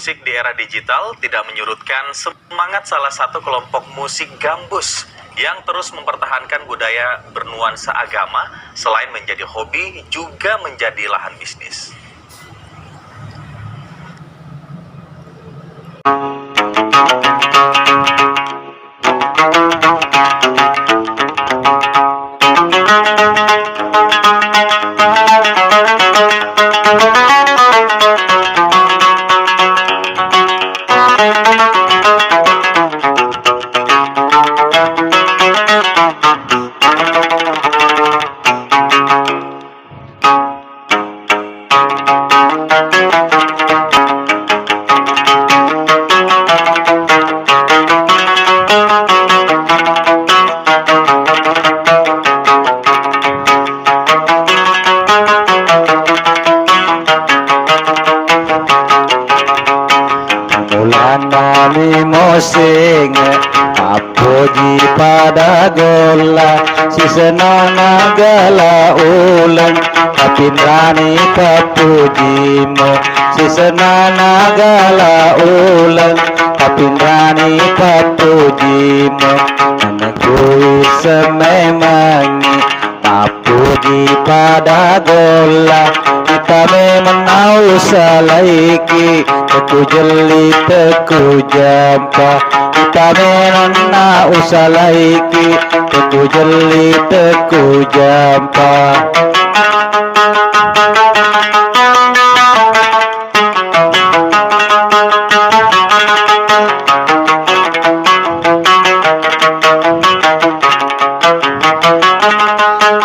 musik di era digital tidak menyurutkan semangat salah satu kelompok musik gambus yang terus mempertahankan budaya bernuansa agama. Selain menjadi hobi, juga menjadi lahan bisnis. Nami mosing apuji pada gola si senang nagala ulang kapinrani papujimo si senang nagala ulang kapinrani papujimo anakku sememangi apuji pada gola kita memang salaiki teku jeli teku jampa kita memang salaiki teku jeli teku jampa.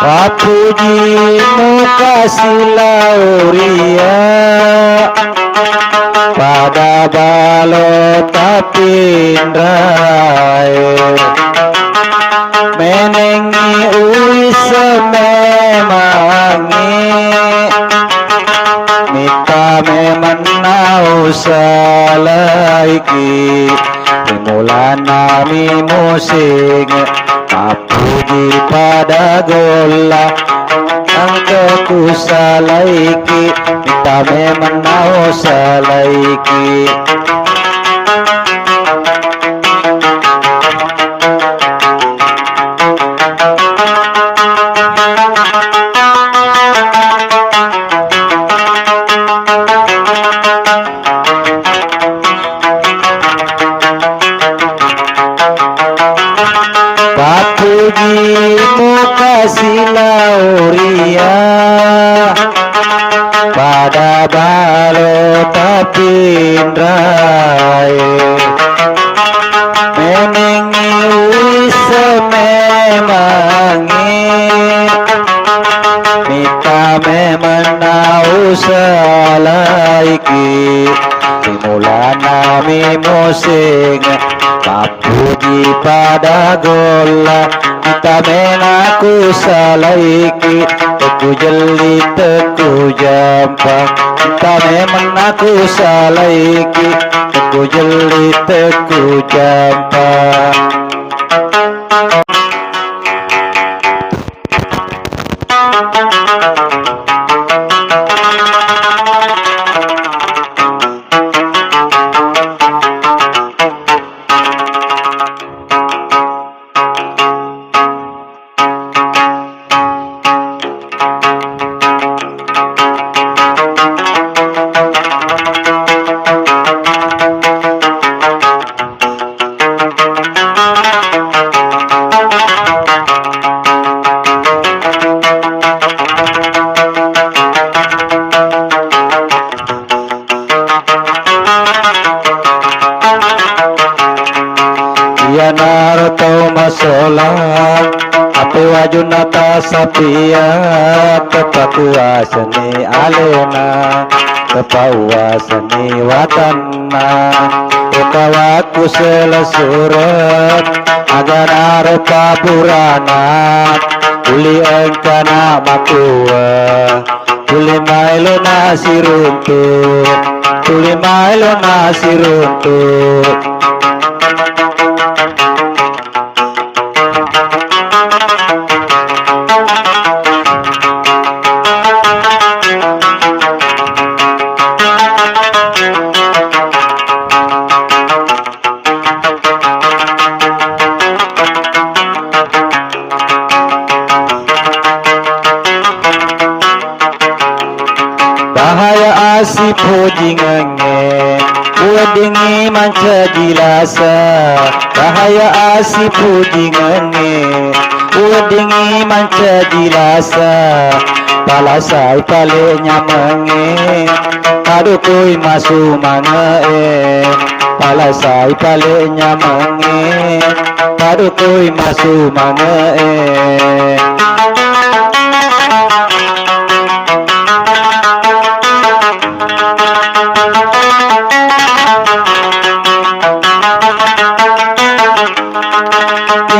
Papuji kasih lauria pada balot tapindrai menengi uis sememangi mita memenau salaiki dimula nami musing apuji pada gola angkaku salaiki kita memang mau salaiki. Papuji kasih lauria pada balot tapindrai menengi wis memangi mita memenau salaiki dimula nami musing papuji pada gola kita menaku salaiki teku jeli teku jampa kita memang aku salaiki teku jeli teku jampa. Narto masola api wajunata sapia kepakuasani alena kepakuasani watanna ekawaku selasurat agar arupa purana uli engkana makua uli mailo nasiruntuk uli mailo nasiruntuk. bahaya asi puji ngenge uadingi manca jilasa bahaya asi puji ngenge uadingi manca jilasa palasai pale nyamenge aduh kui masu mana palasai pale nyamenge aduh kui masu mana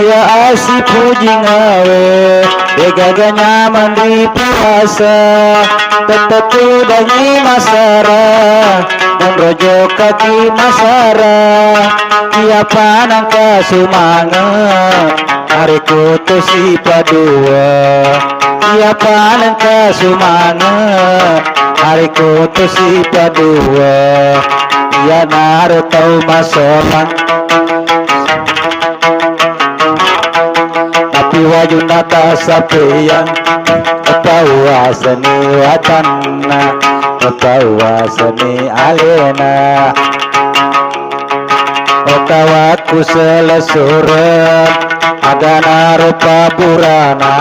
dia asi puji ngawe begaganya mandri puasa tetetu danyi masara dan rojo kaki masara dia panang kasumanga hari kutusi padua dia panang kasumanga hari kutusi padua dia naruh tau masoman wajuna tasapian utawa seni watanna utawa seni alena utawa kuselesuran agana rupa burana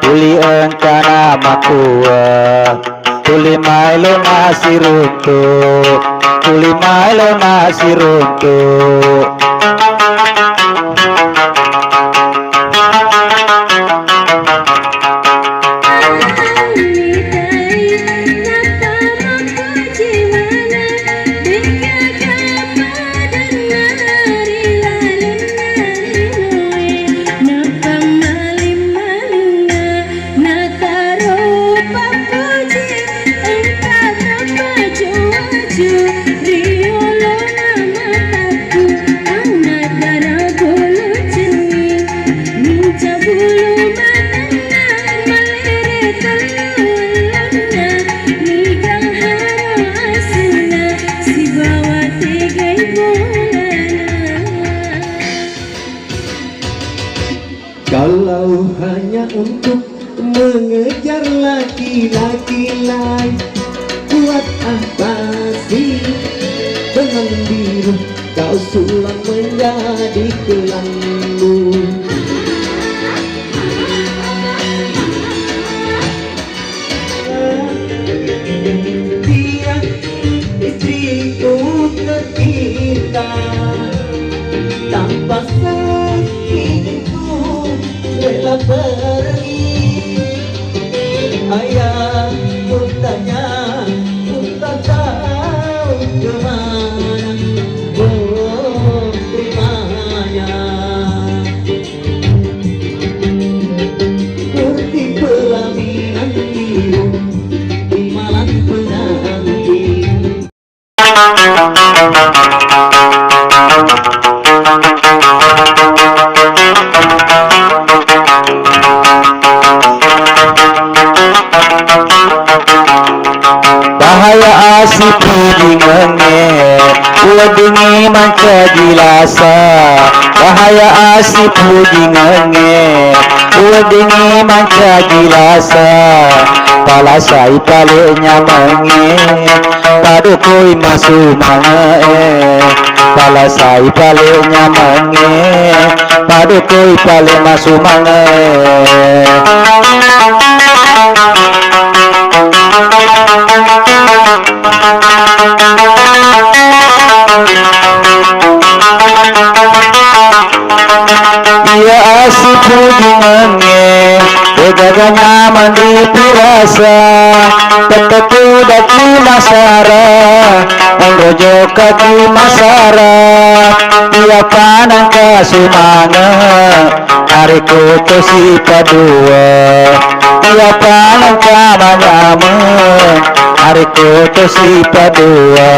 tuli engkana makua tuli mailo nasiruntu tuli mailo nasiruntu Kalau hanya untuk mengejar laki-laki lain, buat apa sih dengan biru kau sulam menjadi kelambu? Dia istriku tercinta tanpa rela pergi. Ayah bertanya, tak tahu kemana terimanya. Seperti pelaminan biru di malam penanti. bahaya asi puji ngenge uadingi manca jilasa bahaya asi puji ngenge uadingi manca jilasa palasai pale nyamenge padukui masu mana palasai pale nyamenge padukui pale masu mana dia asi puji ngenge begaganya mandri pirasa tetetu daki masara rojo kaki masara dia panang kasumana hari kutusi padua dia panang kamanyama hari kutusi padua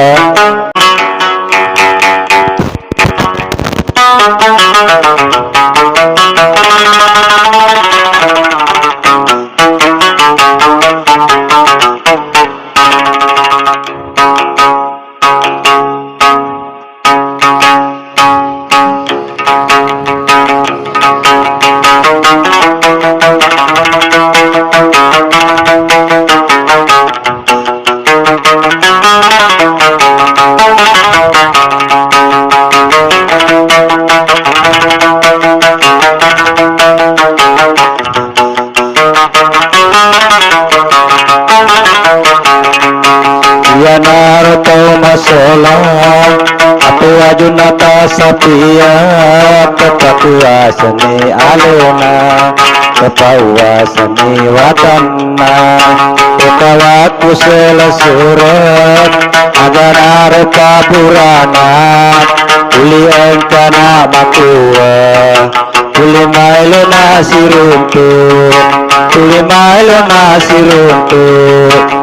agana tau masolang apa ajunata sapia kepatuwa seni alena kepauwa seni watanna ekawaku selasurat agana rekapurana uli engkana makuwa uli mailo nasi runtuh uli mailo nasi runtuh.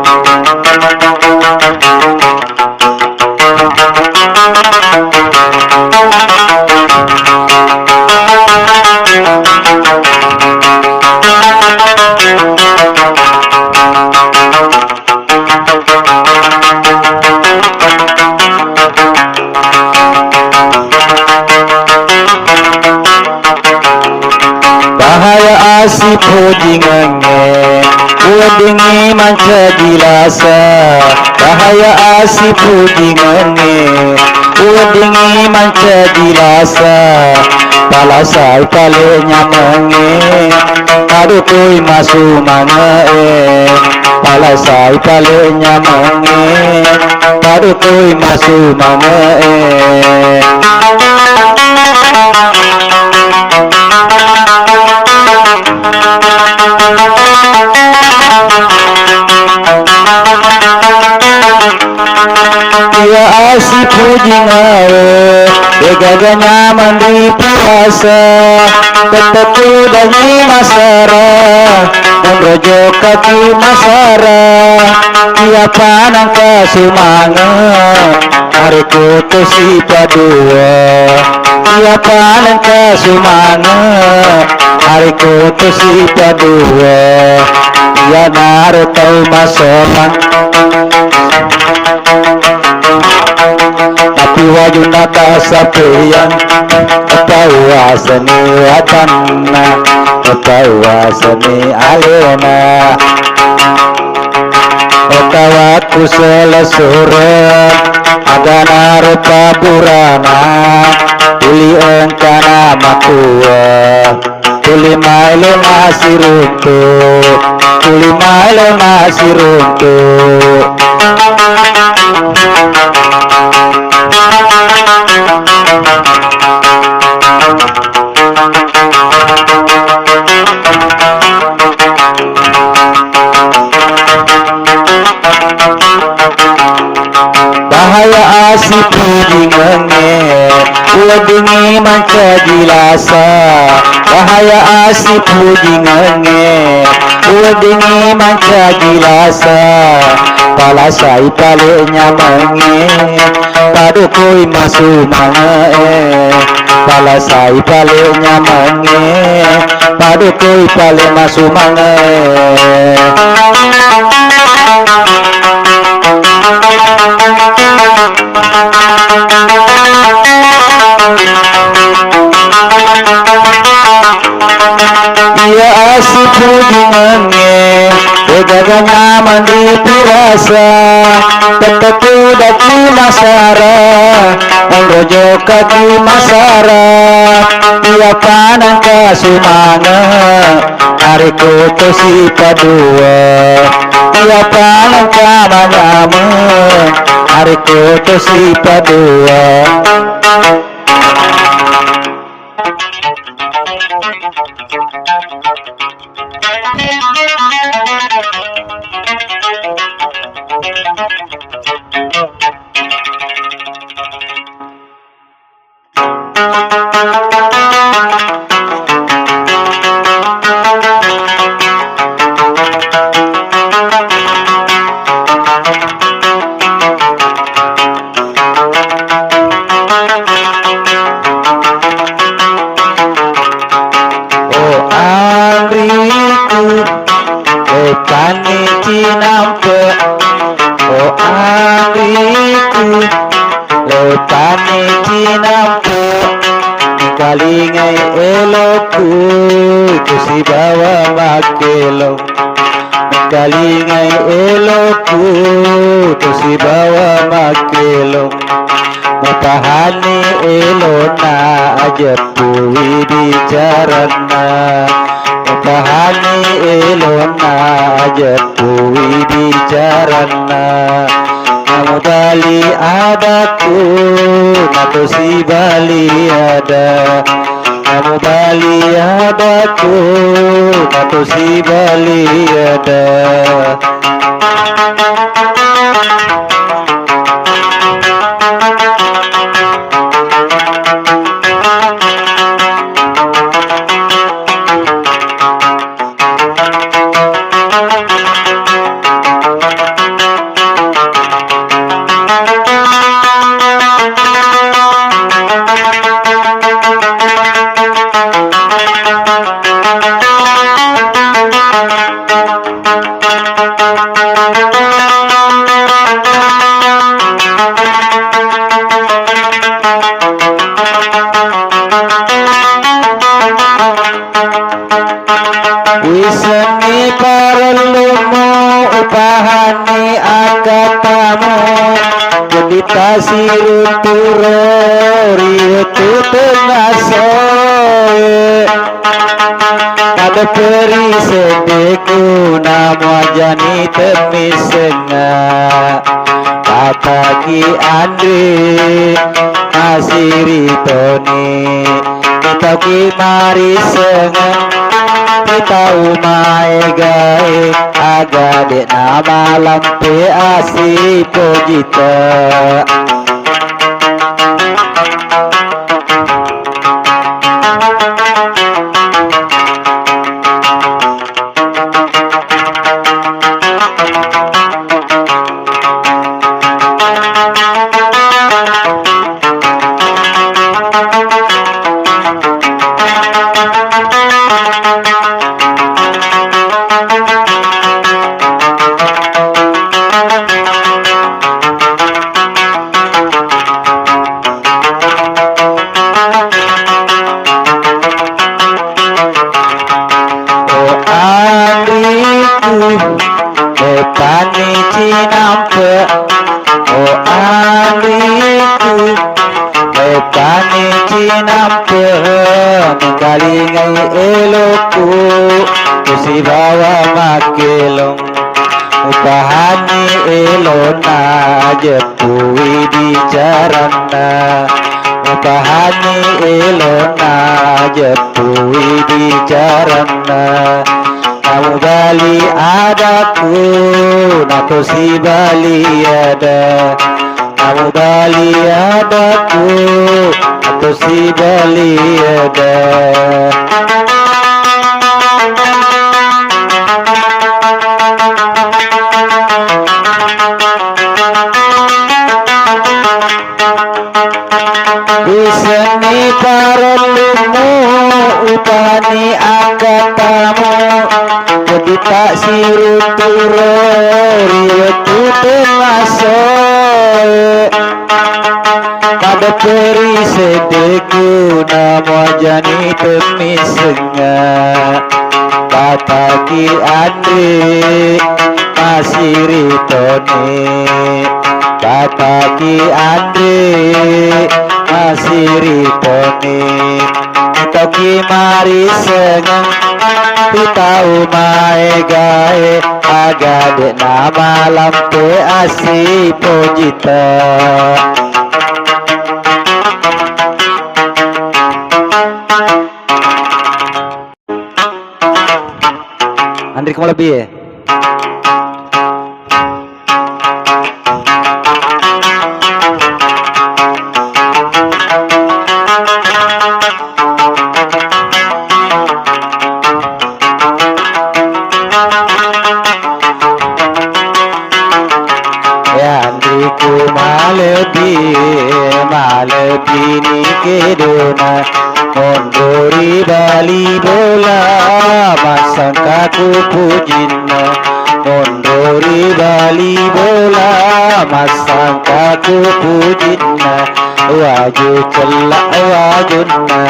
Bahaya asip hujingannya Udingi manca jilasa Bahaya asip hujingannya Udingi manca jilasa Palasai palenya menge Aduh kui masu mange Palasai palenya menge Aduh kui masu mange. Dia asip hujingawe Degaga nyaman di puasa Teteku dagi masara Dan rojo kaki masara Dia panang kasumangat Hari kutus si padua Dia panang kasumangat Hari kutus si padua Dia naruh tau masoman tapi wajunata sapian ketawa seni watanna ketawa seni alena ketawa kuselasuran agana rupa burana uli engkana makuwa uli mailo nasi runtuh uli mailo nasi runtuh. Bahaya asip hujingannya Udingi manca jilasa Bahaya asip hujingannya Udingi manca jilasa Palasai palenya menge Padukui masu mange Palasai palenya menge Padukui pale masu mange. Dia asip hujingannya Degaga nyaman di pirasa Teteku daki masara Rojo kaki masara Dia panang kasumangat Hari kutus si padua Dia panang kamanyama Hari kutus si padua. Pani cinampe oh adikku lepani cinampe kalingai eloku kusi bawa makelo kalingai eloku kusi bawa makelo matahani elona aja puwi bicarana matahani elona aja puwi bicarana Bali adaku, nato si Bali ada. Kamu Bali adaku, nato si Bali ada. Wisani parlumu upahani akatamu meditasi runturo riutu tengasoe ada peri sedeku namo jani temisenga pataki Andre asiri toni pataki mari senga tahu mai gai aga de nama lampe asi pojita Pani cinampe oh aliku pani cinampe mengkalingai eloku kusi bawa makelong upahani elona jepui bicarana upahani elona jepui bicarana. Kamu Bali adaku, nato si Bali ada. Kamu Bali adaku, nato si Bali ada. Wisani parlumu upani akatamu medita siruturo riutu tengasoe pada peri sedeku namo jani temisenga pataki Andre masiri toni pataki Andre masiri toni toki mari sengang pitau mae gae agade nama lampe asi pojita Andri kamu lebih ya? Malebini kedona mondori Bali bola masangkaku pujina mondori Bali bola masangkaku pujina waju celak wajunna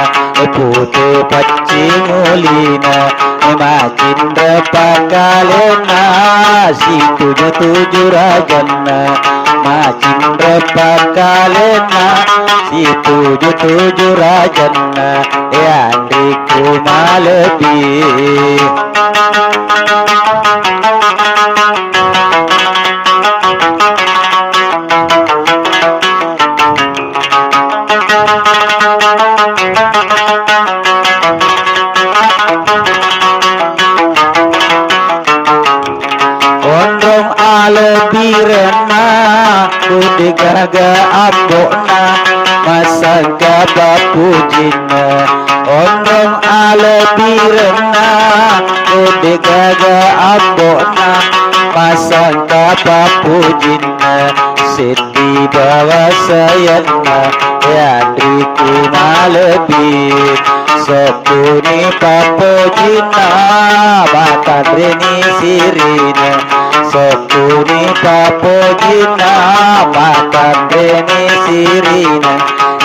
putih pacimulina macindra pakalena si tujuh rajanna macindra pakalena si tujuh rajanna Andriku malebi. digaga ambona masangka bapujina ondong alebirna digaga ambona masangka bapujina sidi bawa sayana yandriku malebir sopuni papojina batandreni sirina sopuni papojina batandreni sirina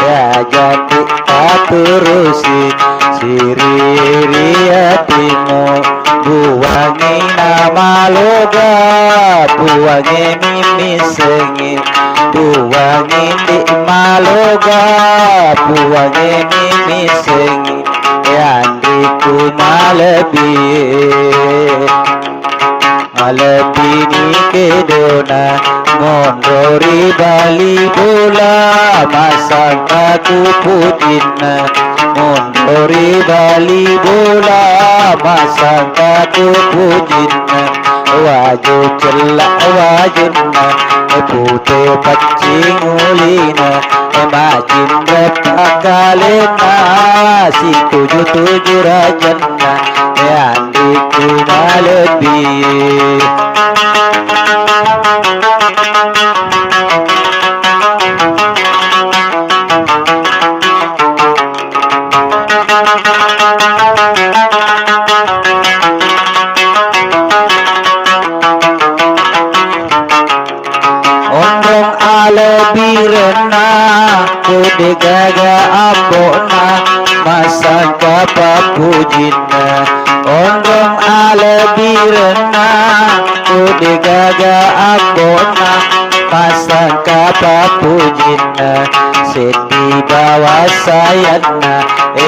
ya jadi aturusi siririatimu buwangi nama loga buwangi mimi sengi buwangi di maloga buwangi mimi sengi yandriku malebir malebini kedona mondori bali bola masangka kupujina mondori bali bola masangka kupujina waju celak wajuna pute pacingulina majin bepakalena si tujuh rajana yandiku malebir ondong alebirna kudigaga ambona masangka papujina ondong alebirna kudigaga ambona masangka papujina sedi bawa sayana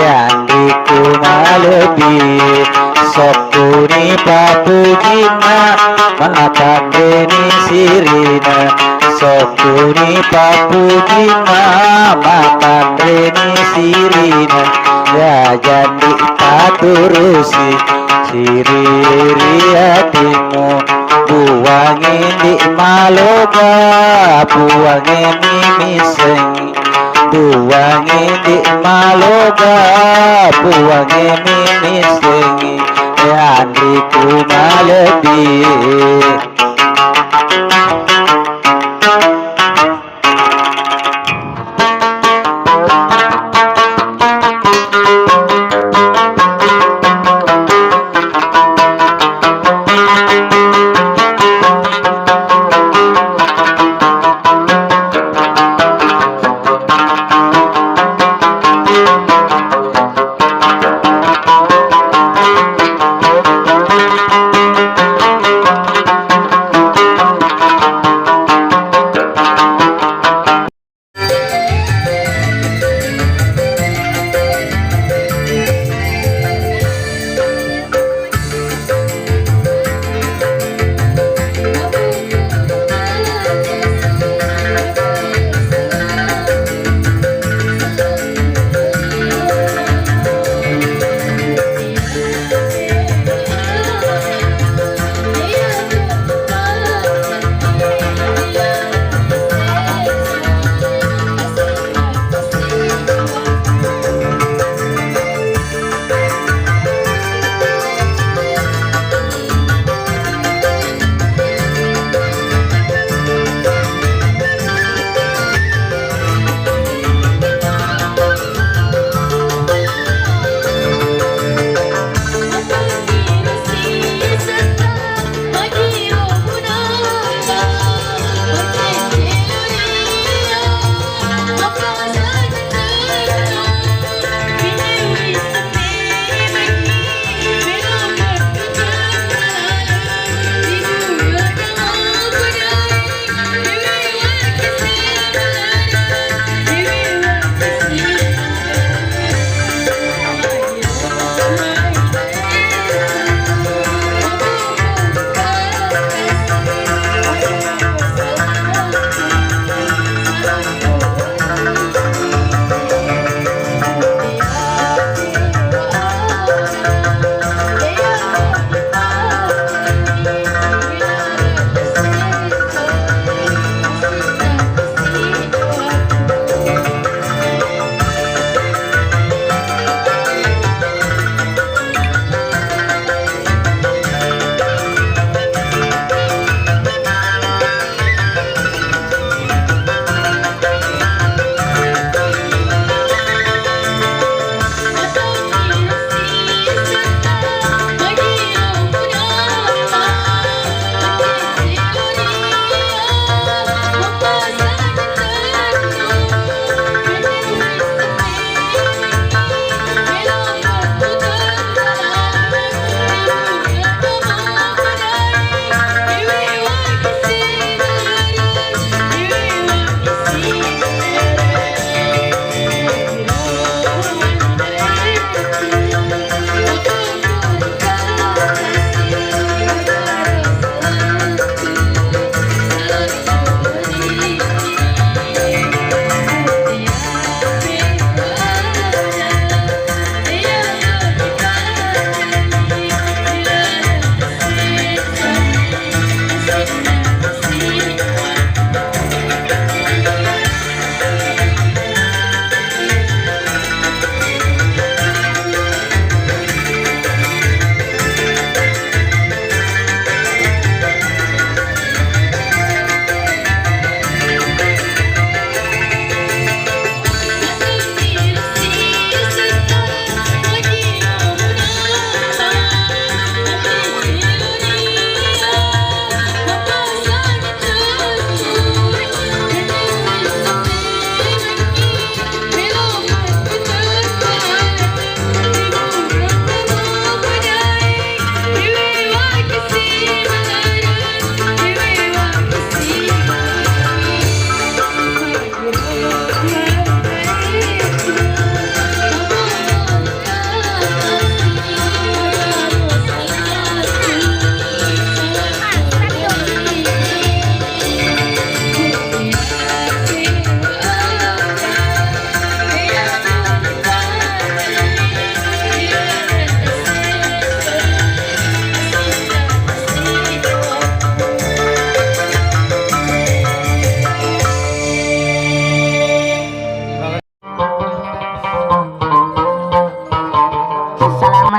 yandiku malebir sopuni papujina matandreni sirina sopuni papujina matandreni sirina ya jadi taturusi siririatimu buwangi di maloga buwangi mimi sengi buwangi di maloga buwangi mimi sengi yandriku malebir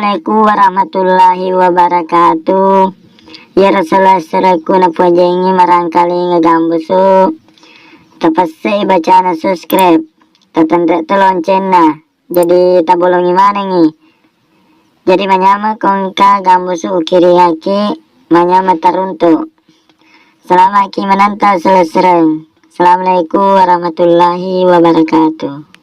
Assalamualaikum warahmatullahi wabarakatuh. Ya Rasulullah seraku na pujengi marangkali ngegambusu. Tapasai bacaan subscribe. Tatanda lonceng na. Jadi tabolongi mana nih? Jadi manyama kongka gambusu ukiri haki manyama taruntu. Selama ki menanta selesai. Assalamualaikum warahmatullahi wabarakatuh.